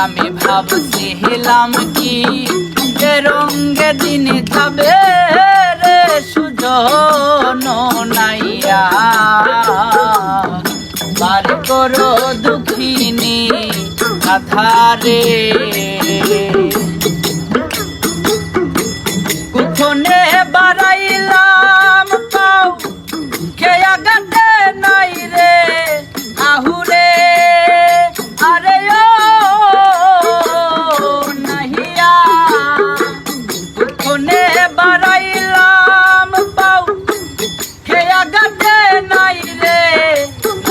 আমি ভাবছিলাম কি রঙে দিন যাবে রে সুজন নাইয়া বার করো দুঃখিনী আধারে কুখনে বাড়াইলাম পাও খেয়া গাতে নাই রে আহুরে আরে ও নাহিয়া কুখনে বাড়াইলাম পাও খেয়া গাতে নাই রে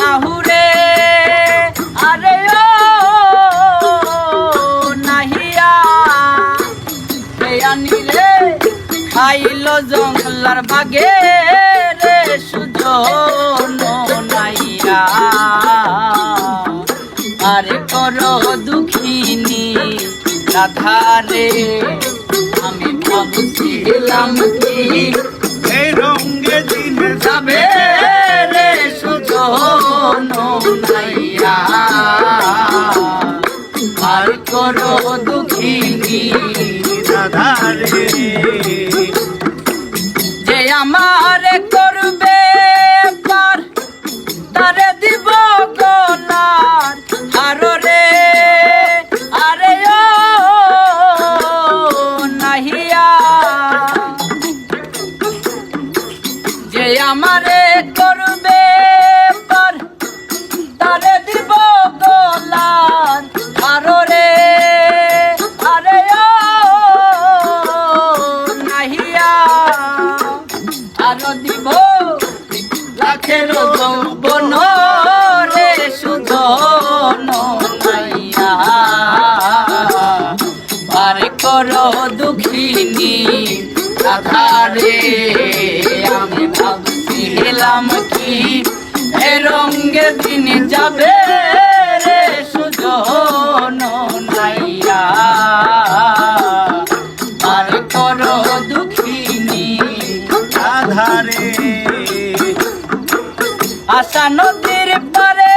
আহুরে আরে ও নাহিয়া খেয়া নিলে খাইলো জঙ্গলার বাগে রে সুজন নাইয়া আরে করো দুঃখিনী রাধারে আমি ভাবছিলাম কি এই রঙে দিন যাবে রে সুজন নাইয়া আর করো দুঃখিনী রাধারে যে আমারে করবে পার তারে দিব গলার হাররে আরে ও নাহিয়া যে আমারে করবে পার তারে দিব গলার হাররে আরে ও নাহিয়া আরো দিব লাখের যৌবন রে সুজন নাইয়া পার করো দুঃখিনী আধারে আমি ভাবছিলাম কি এ রঙে দিন যাবে রে সুজন নাইয়া পার করো দুঃখিনী রাধারে আশা নদীর পারে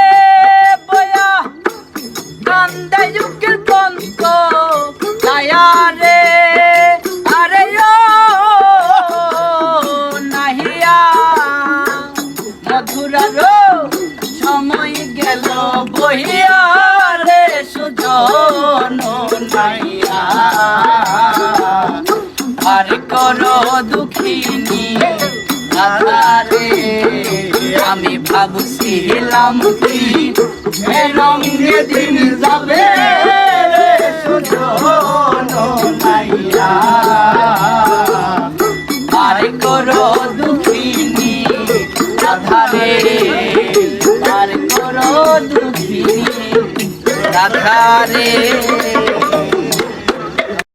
বয়া কান্দে যুগের পন্ত ছায়া রে আরে ও নাহিয়া মধুরারো সময় গেল বহিয়া রে সুজন নাইয়া আর করো দুঃখিনী রাধারে আমি ভাবছিলাম কি রঙে দিন যাবে রে সুজন নাইয়া আর করো দুঃখিনী রাধারে আর করো দুঃখিনী রাধারে।